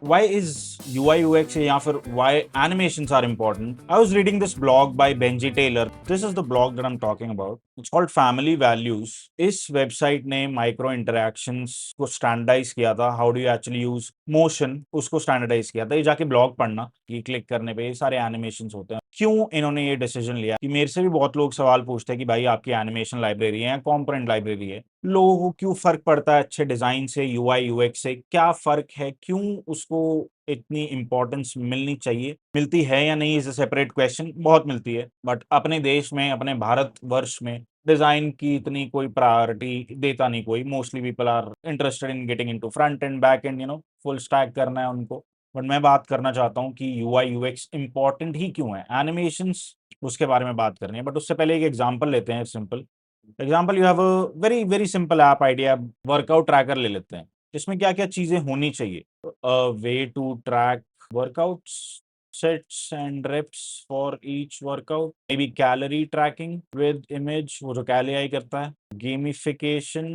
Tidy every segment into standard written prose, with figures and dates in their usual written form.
why is UI UX या फिर why animations are important? I was reading this blog by Benji Taylor. This is the blog that I'm talking about. It's called Family Values. इस website ने micro interactions को standardise किया था. How do you actually use motion, उसको standardise किया था. ये जाके ब्लॉग पढ़ना, ये क्लिक करने पे ये सारे एनिमेशंस होते हैं. क्यों इन्होंने ये डिसीजन लिया? कि मेरे से भी बहुत लोग सवाल पूछते हैं कि भाई आपकी एनिमेशन लाइब्रेरी है या कंपोनेंट लाइब्रेरी है. लोगों को क्यों फर्क पड़ता है अच्छे डिजाइन से, यूआई यूएक्स से क्या फर्क है, क्यों उसको इतनी इंपॉर्टेंस मिलनी चाहिए, मिलती है या नहीं इज अ सेपरेट क्वेश्चन. बहुत मिलती है, बट अपने देश में, अपने भारत वर्ष में डिजाइन की इतनी कोई प्रायोरिटी देता नहीं कोई. Mostly people are interested in getting into front end back end, full stack करना है उनको. बट मैं बात करना चाहता हूँ कि यूआई यूएक्स इंपॉर्टेंट ही क्यों है. एनिमेशंस उसके बारे में बात करनी है, बट उससे पहले एक एग्जांपल लेते हैं. Simple example, you have a very very simple app idea. Workout tracker ले लेते हैं. इसमें क्या क्या चीजें होनी चाहिए? Way to track workouts, sets and reps for each workout, maybe calorie tracking with image, वो जो कैली करता है. gamification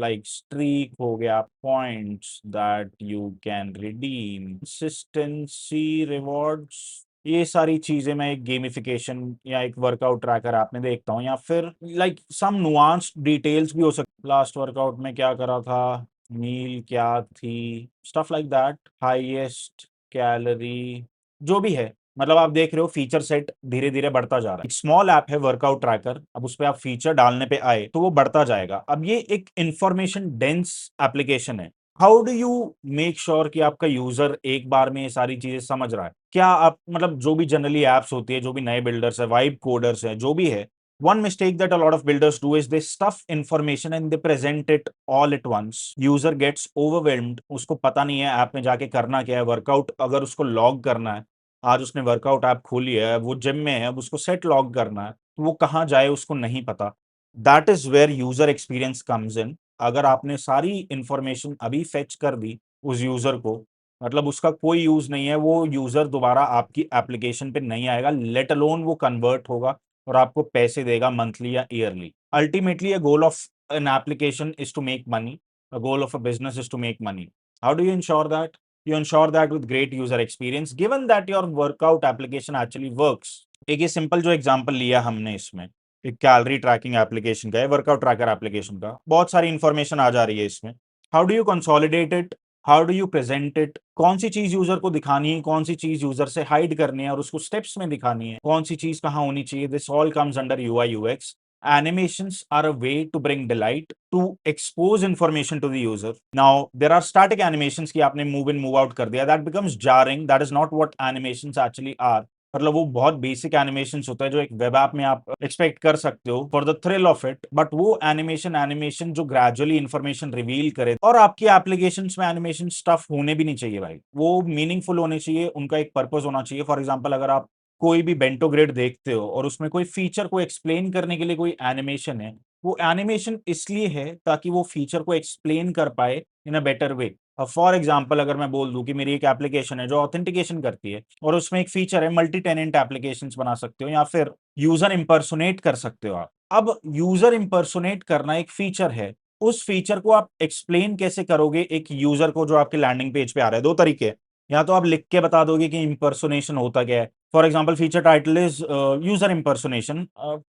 like streak हो गया, points that you can redeem, consistency rewards. ये सारी चीजें मैं एक गेमिफिकेशन या एक वर्कआउट ट्रैकर ऐप में देखता हूँ. या फिर लाइक सम नुआंस्ड डिटेल्स भी हो सकती. लास्ट वर्कआउट में क्या करा था, मील क्या थी, stuff like that, highest calorie, जो भी है. मतलब आप देख रहे हो फीचर सेट धीरे धीरे बढ़ता जा रहा है. एक स्मॉल ऐप है वर्कआउट ट्रैकर. अब उस पर आप फीचर डालने पे आए तो वो बढ़ता जाएगा. अब ये एक इंफॉर्मेशन डेंस एप्लीकेशन है. How do you make sure कि आपका यूजर एक बार में ये सारी चीजें समझ रहा है? क्या आप, मतलब जो भी जनरली एप्स होती है, जो भी नए बिल्डर्स है, वाइब कोडर्स है, जो भी है, one mistake that a lot of builders do is they stuff information and they present it all at once. User gets overwhelmed. उसको पता नहीं है ऐप में जाके करना क्या है. वर्कआउट अगर उसको लॉग करना है, आज उसने वर्कआउट ऐप खोली है, वो जिम में है, अब उसको सेट लॉग करना है, तो वो कहाँ जाए उसको नहीं पता. That is where user experience comes in. अगर आपने सारी इंफॉर्मेशन अभी फेच कर दी उस यूजर को, मतलब उसका कोई यूज नहीं है, वो यूजर दोबारा आपकी एप्लीकेशन पे नहीं आएगा, लेट अलोन वो कन्वर्ट होगा और आपको पैसे देगा मंथली या yearly. Ultimately, a goal of an application is to make money. A goal of a business is to make money. How do you ensure that? You ensure that with great user experience, given that your workout application actually works. एक ये simple जो example लिया हमने, इसमें एक calorie trekking application का है, workout tracker application का. बहुत सारी इंफॉर्मेशन आ जा रही है इसमें. How do you consolidate it, how do you present it, कौन सी चीज यूजर को दिखानी है, कौन सी चीज यूजर से हाइड करनी है और उसको स्टेप्स में दिखानी है, कौन सी चीज कहाँ होनी चाहिए. This all comes under UI UX. Animations are a way to bring delight, to expose information to the user. Now, there are static animations कि आपने move in, move out कर दिया. That becomes jarring. That is not what animations actually are. मतलब वो बहुत basic animation होता है जो एक वेब ऐप में आप एक्सपेक्ट कर सकते हो for the thrill of it. But वो एनिमेशन जो ग्रेजुअली इंफॉर्मेशन रिवील करे. और आपकी एप्लीकेशन में एनिमेशन स्टफ होने भी नहीं चाहिए भाई. वो मीनिंगफुल होने चाहिए, उनका एक पर्पज होना चाहिए. फॉर एग्जाम्पल, अगर आप कोई भी बेंटो ग्रिड देखते हो और उसमें कोई फीचर को एक्सप्लेन करने के लिए कोई एनिमेशन है, वो एनिमेशन इसलिए है ताकि वो फीचर को एक्सप्लेन कर पाए in a better way. For example, अगर मैं बोल दूं कि मेरी एक एप्लीकेशन है जो ऑथेंटिकेशन करती है और उसमें एक फीचर है मल्टी टेनेंट एप्लीकेशंस बना सकते हो या फिर यूजर इंपर्सोनेट कर सकते हो आप. अब यूजर इंपर्सोनेट करना एक फीचर है. उस फीचर को आप एक्सप्लेन कैसे करोगे एक यूजर को जो आपके लैंडिंग पेज पे आ रहा है? दो तरीके हैं. या तो आप लिख के बता दोगे कि इंपर्सोनेशन होता क्या है. For example, feature title is user impersonation.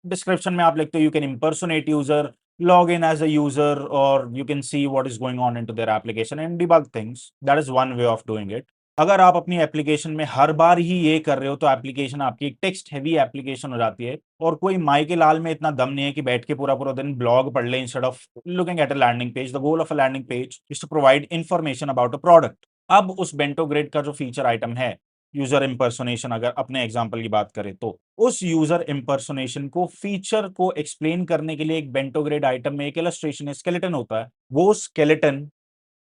Description में आप लिखते हो you can impersonate user, log in as a user, or you can see what is going on into their application and debug things. That is one way of doing it. अगर आप अपनी application में हर बार ही ये कर रहे हो तो application आपकी एक टेक्स्ट हैवी एप्लीकेशन हो जाती है और कोई माई के लाल में इतना दम नहीं है कि बैठ के पूरा पूरा दिन ब्लॉग पढ़ ले instead of looking at a landing page. The goal of a landing page is to provide information about a product. अब उस बेंटो ग्रिड का जो फीचर आइटम है यूजर इंपर्सोनेशन, अगर अपने एग्जांपल की बात करें तो उस यूजर इंपर्सोनेशन को, फीचर को एक्सप्लेन करने के लिए एक बेंटो ग्रिड आइटम में एक इलस्ट्रेशन, स्केलेटन होता है. वो स्केलेटन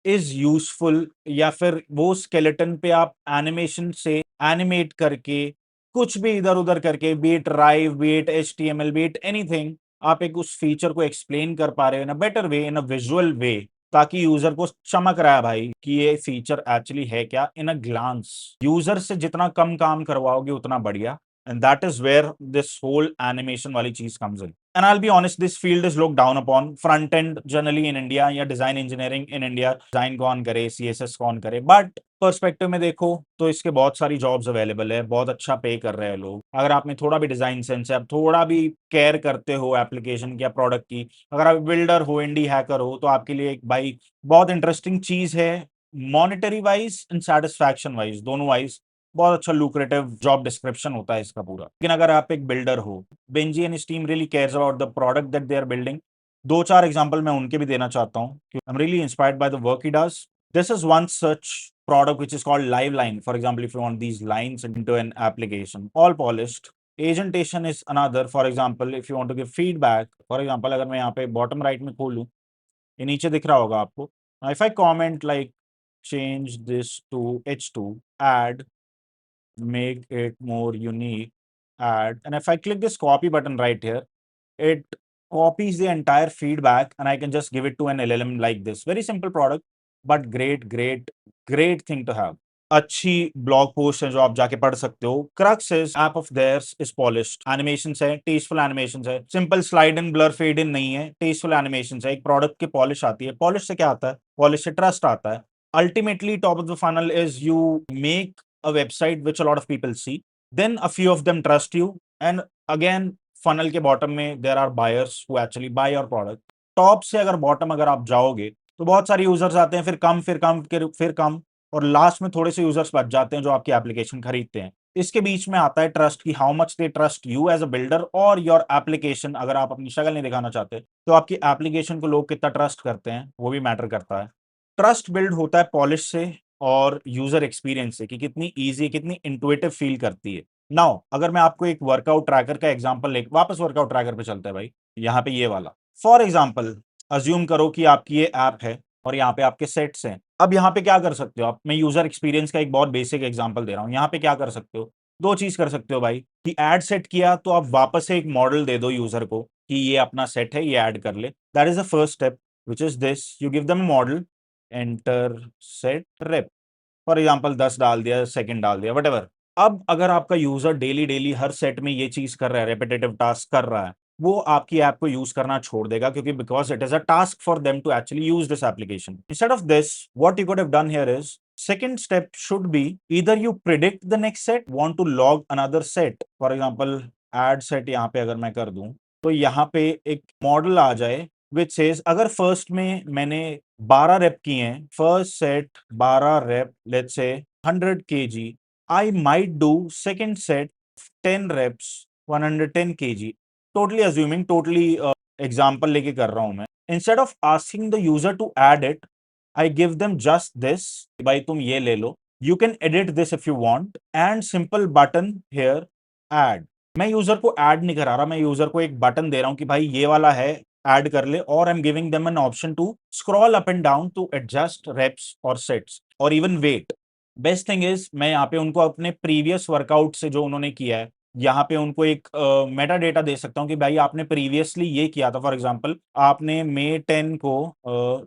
इज यूजफुल, या फिर वो स्केलेटन पे आप एनिमेशन से एनिमेट करके कुछ भी इधर उधर करके, be it Rive, be it HTML, be it anything, आप एक उस फीचर को एक्सप्लेन कर पा रहे हो इन a better way, in a visual वे, ताकि यूजर को चमक रहा है भाई कि ये फीचर एक्चुअली है क्या इन अ ग्लांस. यूजर से जितना कम काम करवाओगे उतना बढ़िया. And that is where this whole animation wali cheese comes in. And I'll be honest, this field is looked down upon. Front end generally in India या design engineering in India, design कौन करे, CSS कौन करे. But perspective में देखो तो इसके बहुत सारी जॉब्स अवेलेबल है, बहुत अच्छा पे कर रहे हैं लोग. अगर आप में थोड़ा भी डिजाइन सेंस है, आप थोड़ा भी केयर करते हो एप्लीकेशन की या प्रोडक्ट की, अगर आप बिल्डर हो, इंडी हैकर हो, तो आपके लिए एक भाई बहुत इंटरेस्टिंग चीज है. Monetary wise and satisfaction wise, दोनों वाइज बहुत अच्छा लुक्रेटिव जॉब डिस्क्रिप्शन होता है इसका पूरा. लेकिन अगर आप एक बिल्डर हो, Benji and team really cares about the product that they are building. दो चार एग्जांपल मैं उनके भी देना चाहता हूँ. I am really inspired by the work he does. This is one such product which is called Liveline. For example, if you want these lines into an application, all polished. Agentation is another. For example, if you want to give feedback, for example, अगर मैं यहाँ पे bottom right में खोलूँ, ये नीचे दिख रहा होगा आपको. Now, if I comment like change this to H2, add, make it more unique, add, and if I click this copy button right here, it copies the entire feedback and I can just give it to an LLM like this. Very simple product, but great thing to have. अच्छी blog post है जो आप जाके पढ़ सकते हो. Crux is app of theirs is polished. Animations है, tasteful animations है, simple slide in blur fade in नहीं है, टेस्टफुल एनिमेशंस है. एक प्रोडक्ट की पॉलिश आती है. पॉलिश से क्या आता है? पॉलिश से ट्रस्ट आता है. Ultimately top of the funnel is you make a website which a lot of people see, then a few of them trust you, and again funnel के bottom में there are buyers who actually buy your product. Top से अगर bottom अगर आप जाओगे तो बहुत सारे यूजर्स आते हैं, फिर कम और लास्ट में थोड़े से यूजर्स बच जाते हैं जो आपकी एप्लीकेशन खरीदते हैं. इसके बीच में आता है ट्रस्ट की how much they trust you as a builder और योर एप्लीकेशन. अगर आप अपनी शक्ल नहीं दिखाना चाहते तो आपकी एप्लीकेशन को लोग कितना ट्रस्ट करते हैं वो भी मैटर करता है. ट्रस्ट बिल्ड होता है पॉलिश से और यूजर एक्सपीरियंस से कि कितनी इजी, कितनी इंटुइटिव फील करती है. नाउ अगर मैं आपको एक वर्कआउट ट्रैकर का एग्जांपल ले, वापस वर्कआउट ट्रैकर पे चलते हैं भाई. यहाँ पे ये वाला फॉर एग्जांपल अज्यूम करो कि आपकी ये ऐप है और यहाँ पे आपके सेट्स हैं. अब यहाँ पे क्या कर सकते हो आप? मैं यूजर एक्सपीरियंस का एक बहुत बेसिक एग्जांपल दे रहा हूँ. यहाँ पे क्या कर सकते हो? दो चीज कर सकते हो भाई कि ऐड सेट किया तो आप वापस से एक मॉडल दे दो यूजर को कि ये अपना सेट है, ये ऐड कर ले. That is the first step which is this. You give them model, enter set rape. For example 10 डाल दिया, सेकंड डाल दिया, वट. अब अगर आपका यूजर डेली डेली हर सेट में ये चीज कर रहा है, रेपिटेटिव टास्क कर रहा है, वो आपकी ऐप को यूज करना छोड़ देगा क्योंकि because it is a task for them to actually use this application. Instead of this what you could have done here is second step should be either you predict the next set, want to log another set. For example, add set यहाँ पे अगर मैं कर दूं तो यहाँ पे एक मॉडल आ जाए विच सेज अगर फर्स्ट में मैंने 12 रेप किए हैं, first set 12 rape, let's say 100 kg, I might do second set 10 reps 110 kg. Totally assuming, totally example लेके कर रहा हूं मैं. Instead of asking the user to add it, I give them just this. भाई तुम ये ले लो. You can edit this if you want and simple button here, add. मैं यूजर को ऐड नहीं करा रहा, मैं यूजर को एक बटन दे रहा हूं कि भाई ये वाला है, ऐड कर ले. और I am giving them an option to scroll up and down to adjust reps और सेट्स और even weight. Best thing is मैं यहाँ पे उनको अपने प्रीवियस वर्कआउट से जो उन्होंने किया है, यहाँ पे उनको एक मेटा डेटा दे सकता हूँ कि भाई आपने प्रीवियसली ये किया था. फॉर एग्जांपल आपने मे 10 को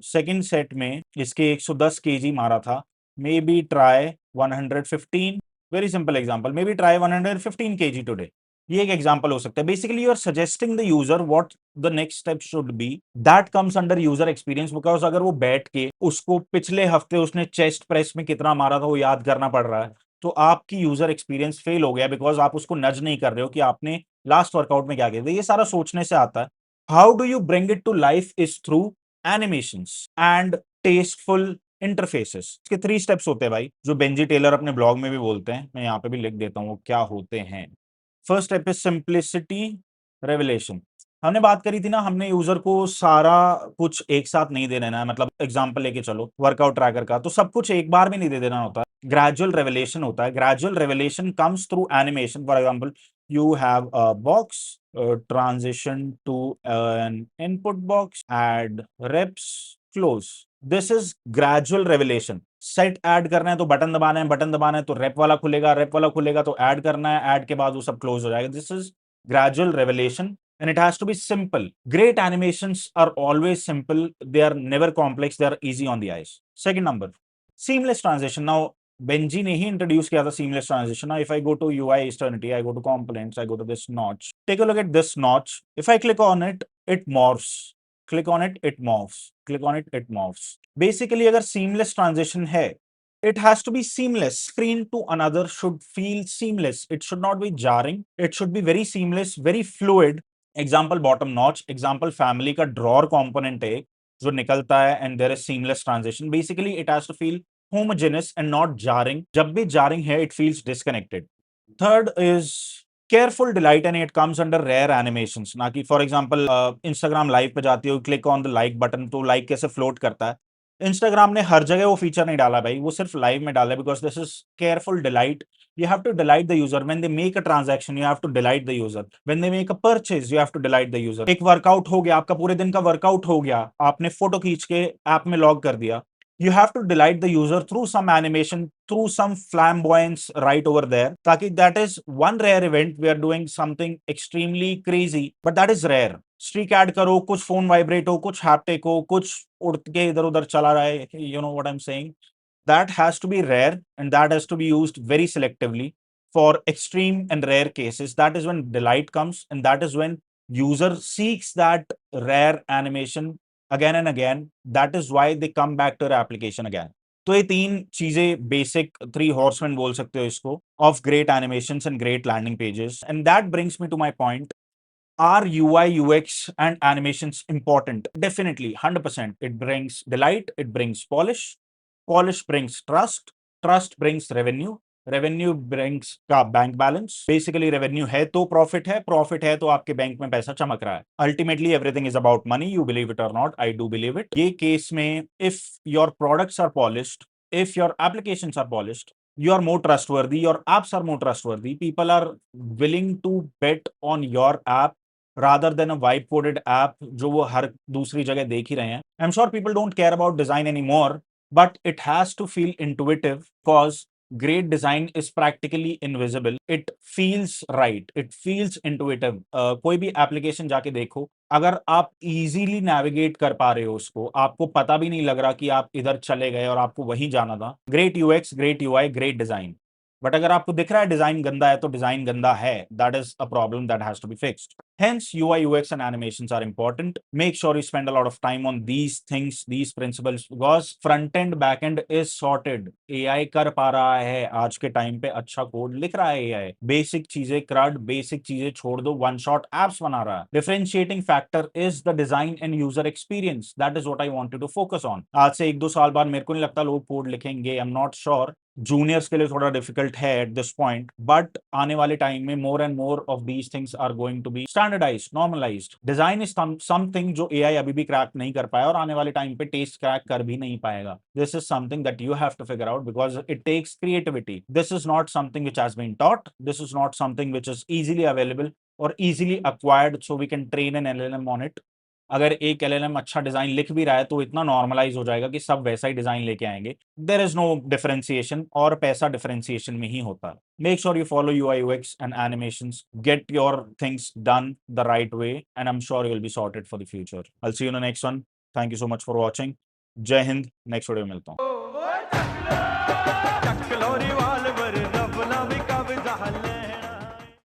सेकंड सेट में इसके 110 केजी मारा था. Maybe try 115. Very simple example, maybe try 115 kg today. ये एक एग्जांपल हो सकता है. Basically you are suggesting the user what the next step should be. That comes under user experience because अगर वो बैठ के उसको पिछले हफ्ते उसने चेस्ट प्रेस में कितना मारा था वो याद करना पड़ रहा है तो आपकी यूजर एक्सपीरियंस फेल हो गया बिकॉज आप उसको नज नहीं कर रहे हो कि आपने लास्ट वर्कआउट में क्या किया था. ये सारा सोचने से आता है. How do you bring it to life is through animations and tasteful interfaces. इसके 3 स्टेप्स होते हैं भाई जो बेंजी टेलर अपने ब्लॉग में भी बोलते हैं. मैं यहाँ पे भी लिख देता हूँ वो क्या होते हैं. First step is simplicity revelation. हमने बात करी थी ना, हमने यूजर को सारा कुछ एक साथ नहीं दे देना है. मतलब एग्जांपल लेके चलो वर्कआउट ट्रैकर का, तो सब कुछ एक बार में नहीं दे देना होता. ग्रेजुअल रेवलेशन होता है. Gradual revelation comes through animation. For example you have a box, transition to an input box, add reps, close. This is gradual revelation. Set add करना है तो बटन दबाना है, बटन दबाना है तो रेप वाला खुलेगा, रेप वाला खुलेगा तो ऐड करना है, ऐड के बाद वो सब क्लोज हो जाएगा. This is gradual revelation and it has to be simple. Great animations are always simple. They are never complex. They are easy on the eyes. Second number, seamless transition. Now Benji ने ही introduce किया था seamless transition. Now, if I go to UI Eternity, I go to components, I go to this notch. Take a look at this notch. If I click on it, it morphs. Click on it, it morphs. Click on it, it morphs. Basically, अगर seamless transition है, it has to be seamless. Screen to another should feel seamless. It should not be jarring. It should be very seamless, very fluid. Example bottom notch. Example family का drawer component है जो निकलता है and there is seamless transition. Basically, it has to feel homogeneous and not jarring. जब भी jarring है, it feels disconnected. Third is careful delight and it comes under rare animations. ना कि for example Instagram live पे जाती हो, click on the like button तो like कैसे float करता है. Instagram ने हर जगह वो फीचर नहीं डाला भाई, वो सिर्फ लाइव में डाला है because this is careful delight. You have to delight the user. When they make a transaction, you have to delight the user. When they make a purchase, you have to delight the user. एक workout हो गया, आपका पूरे दिन का workout हो गया, आपने फोटो खींच के ऐप में लॉग कर दिया. You have to delight the user through some animation, through some flamboyance right over there. ताकि that is one rare event. We are doing something extremely crazy, but that is rare. Streak add करो, कुछ phone vibrate हो, कुछ haptic हो, कुछ उड़ के इधर उधर चला रहा है, you know what I am saying. That has to be rare and that has to be used very selectively for extreme and rare cases. That is when delight comes and that is when user seeks that rare animation again and again. That is why they come back to your application again. तो ये तीन चीजें basic three horseman बोल सकते हो इसको of great animations and great landing pages. And that brings me to my point. Are UI, UX, and animations important? Definitely, 100%. It brings delight, it brings polish, polish brings trust, trust brings revenue, revenue brings का bank balance. Basically revenue है तो profit है, profit है तो आपके bank में पैसा चमक रहा है. Ultimately everything is about money. You believe it और नॉट, आई डू बिलीव इट. ये केस में if your products are polished, if your applications are polished, you are more trustworthy, your apps are more trustworthy, people are willing to bet on your app rather than a vibe coded app जो वो हर दूसरी जगह देख ही रहे हैं. I'm sure people don't care about design anymore, but it has to feel intuitive because great design is practically invisible. It feels right, it feels intuitive. कोई भी application जाके देखो, अगर आप इजीली नेविगेट कर पा रहे हो उसको, आपको पता भी नहीं लग रहा कि आप इधर चले गए और आपको वहीं जाना था. Great UX, great UI, great design. But अगर आपको दिख रहा है डिजाइन गंदा है तो डिजाइन गंदा है. That is a problem that has to be fixed. Hence, UI, UX, and animations are important. Make sure you spend a lot of time on these things, these principles, because front end, back end is sorted. AI कर पा रहा है आज के time पे, अच्छा code लिख रहा है AI. बेसिक चीजें क्रड, बेसिक चीजें छोड़ दो, वन शॉट एप्स बना रहा है. Differentiating factor is the design and user experience. That is what I wanted to focus on. आज से एक दो साल बाद मेरे को नहीं लगता लोग कोड लिखेंगे. I am not sure. Juniors के लिए थोड़ा डिफिकल्ट है एट दिस पॉइंट, बट आने वाले टाइम में more and more of these things are going to be standardised, normalised. Design is something जो एआई अभी भी क्रैक नहीं कर पाया और आने वाले टाइम पे टेस्ट क्रैक कर भी नहीं पाएगा. This is something that you have to figure out because it takes creativity. This is not something which has been taught. This is not something which is easily available और easily acquired so we can train an LLM on it. अगर एक LLM अच्छा design लिख भी रहा है तो इतना नॉर्मलाइज हो जाएगा कि सब वैसा ही डिजाइन लेके आएंगे. देयर इज नो डिफरेंशिएशन और पैसा डिफरेंशिएशन में ही होता है. Make sure you follow UI, UX and animations. Get your things done the right way and I'm sure you'll be sorted for the future. I'll see you in the next one. Thank you so much for watching. जय Hind. Next video में मिलता हूँ.